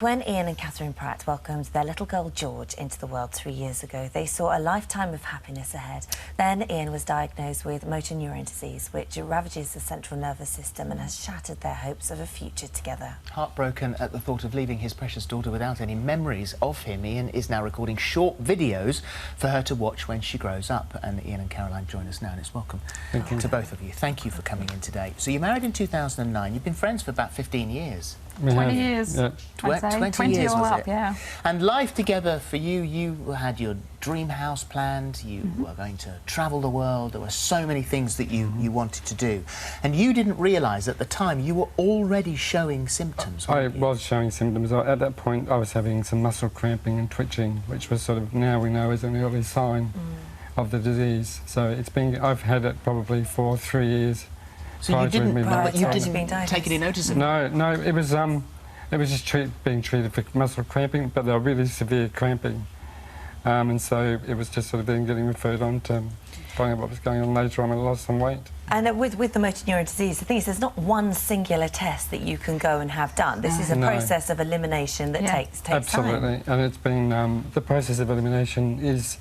When Ian and Catherine Pratt welcomed their little girl George into the world 3 years ago, they saw a lifetime of happiness ahead. Then Ian was diagnosed with motor neurone disease, which ravages the central nervous system and has shattered their hopes of a future together. Heartbroken at the thought of leaving his precious daughter without any memories of him, Ian is now recording short videos for her to watch when she grows up. And Ian and Caroline join us now, and it's welcome to both of you. Thank you for coming in today. So you married in 2009. You've been friends for about 15 years. 20 years. Yeah. 20 years all was up, it? yeah. And life together for you, you had your dream house planned, you were going to travel the world, there were so many things that you wanted to do. And you didn't realise at the time you were already showing symptoms, weren't you? I was showing symptoms. At that point I was having some muscle cramping and twitching, which was sort of, now we know, is an early sign of the disease. So it's been, I've had it probably for 3 years. So you didn't take any notice of it? No, it was just being treated for muscle cramping, but they were really severe cramping. And so it was just sort of then getting referred on to find out what was going on later on, and I lost some weight. And with the motor neurone disease, the thing is there's not one singular test that you can go and have done. This is a process of elimination that takes time. Absolutely, and it's been, the process of elimination is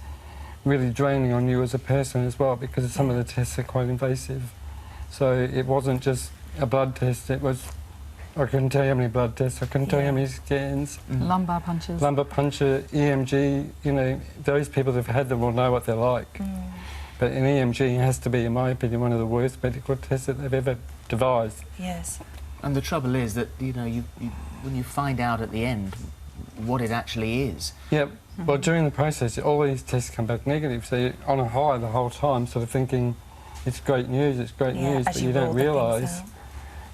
really draining on you as a person as well, because some of the tests are quite invasive. So it wasn't just a blood test, it was, I couldn't tell you how many blood tests, I couldn't tell you how many scans. Lumbar punches. Lumbar puncture, EMG, you know, those people that have had them will know what they're like. But an EMG has to be, in my opinion, one of the worst medical tests that they've ever devised. Yes. And the trouble is that, you know, when you find out at the end what it actually is. Yep. Well, during the process, all these tests come back negative, so you're on a high the whole time, sort of thinking, it's great news, but you don't realise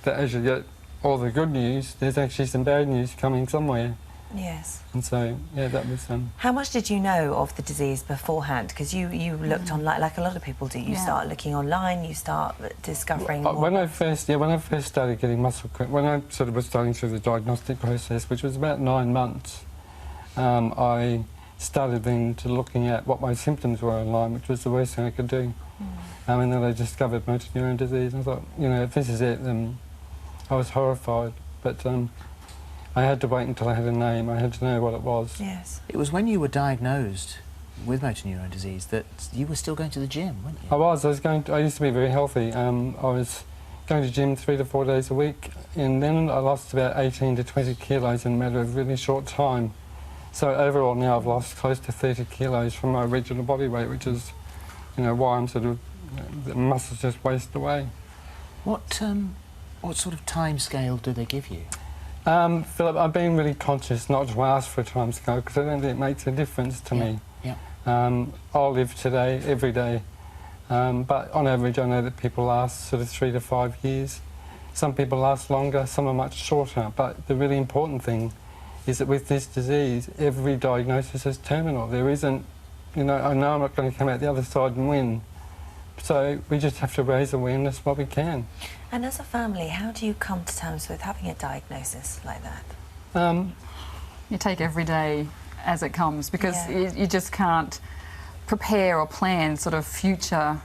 that as you get all the good news, there's actually some bad news coming somewhere. Yes. And so, yeah, that was... How much did you know of the disease beforehand? Because you looked online, like a lot of people do. You start looking online, you start discovering more. When I first started getting muscle cramp, when I sort of was starting through the diagnostic process, which was about 9 months, I started then to looking at what my symptoms were online, which was the worst thing I could do. And then I discovered motor neurone disease, and I thought, you know, if this is it, then I was horrified. But I had to wait until I had a name. I had to know what it was. Yes. It was when you were diagnosed with motor neurone disease that you were still going to the gym, weren't you? I used to be very healthy. I was going to the gym 3 to 4 days a week, and then I lost about 18 to 20 kilos in a matter of a really short time. So overall now I've lost close to 30 kilos from my original body weight, which is, you know, why I'm sort of, the muscles just waste away. What sort of time scale do they give you? Philip, I've been really conscious not to ask for a time scale, because I don't think it makes a difference to me. Yeah. I'll live today, every day. But on average, I know that people last sort of 3 to 5 years. Some people last longer, some are much shorter. But the really important thing is that with this disease, every diagnosis is terminal. There isn't, you know, I know I'm not going to come out the other side and win. So we just have to raise awareness while we can. And as a family, how do you come to terms with having a diagnosis like that? You take every day as it comes, because you just can't prepare or plan sort of future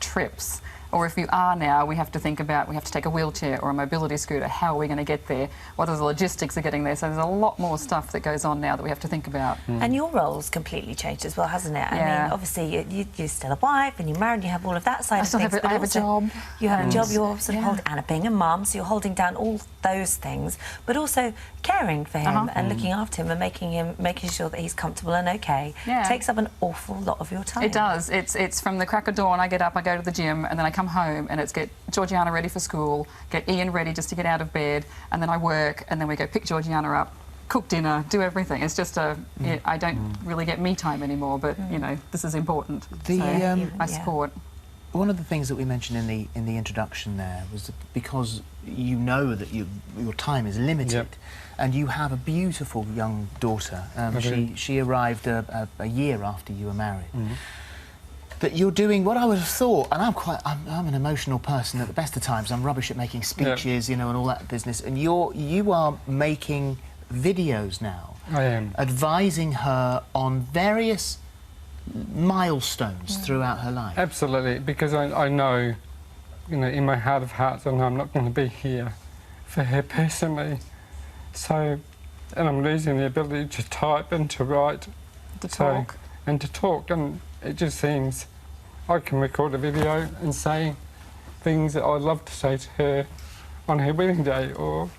trips. Or if you are now, we have to think about, we have to take a wheelchair or a mobility scooter. How are we going to get there? What are the logistics of getting there? So there's a lot more stuff that goes on now that we have to think about. And your role's completely changed as well, hasn't it? I mean, obviously you're still a wife and you're married, you have all of that side of things. I have a job. You have a job, you're sort of holding, and being a mum, so you're holding down all those things, but also caring for him and looking after him and making sure that he's comfortable and okay. It takes up an awful lot of your time. It does. It's from the crack of dawn, I get up, I go to the gym, and then I come home and it's get Georgiana ready for school, get Ian ready just to get out of bed, and then I work, and then we go pick Georgiana up, cook dinner, do everything. It's just I don't really get me time anymore, but you know, this is important. I support. One of the things that we mentioned in the introduction there was that because you know that your time is limited, and you have a beautiful young daughter. She arrived a year after you were married. That you're doing what I would have thought, and I'm an emotional person at the best of times. I'm rubbish at making speeches, you know, and all that business. And you are making videos now. I am. Advising her on various milestones throughout her life. Absolutely, because I know, you know, in my heart of hearts, I know I'm not going to be here for her personally. So and I'm losing the ability to type and to write. To talk. And to talk, and it just seems I can record a video and say things that I'd love to say to her on her wedding day, or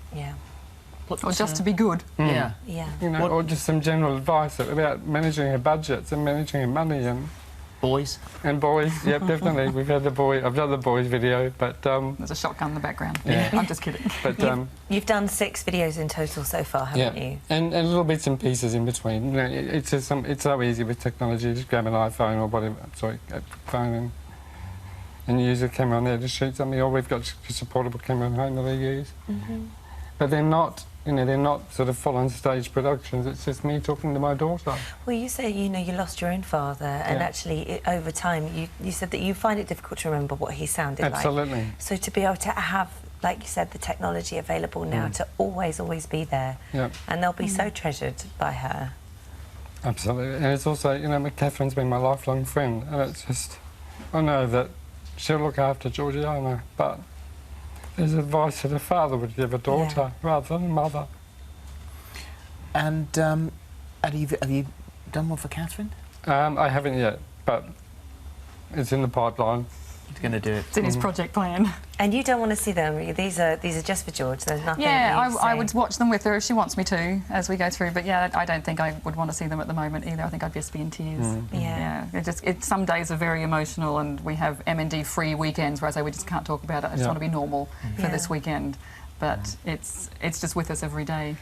or just to be good. Yeah. You know, or just some general advice about managing her budgets and managing her money and boys. And boys, yep, definitely. I've done the boys video, but there's a shotgun in the background. Yeah. I'm just kidding. But you've done 6 videos in total so far, haven't you? And little bits and pieces in between. You know, it's just it's so easy with technology. Just grab an iPhone or whatever, phone, and use a camera on there to shoot something. Or we've got just a portable camera at home that we use. But they're not. You know, they're not sort of full-on stage productions. It's just me talking to my daughter. Well, you say, you know, you lost your own father, and actually, over time, you said that you find it difficult to remember what he sounded like. Absolutely. So to be able to have, like you said, the technology available now to always be there, and they'll be so treasured by her. Absolutely. And it's also, you know, Catherine's been my lifelong friend, and it's just, I know that she'll look after Georgiana, but there's advice that a father would give a daughter rather than a mother. And have you done one for Catherine? I haven't yet, but it's in the pipeline. He's going to do it. It's in his project plan. And you don't want to see them. These are just for George. There's nothing. Yeah, I would watch them with her if she wants me to as we go through. But yeah, I don't think I would want to see them at the moment either. I think I'd just be in tears. Yeah. Some days are very emotional, and we have M&D free weekends where I say we just can't talk about it. I just want to be normal for this weekend. But it's just with us every day.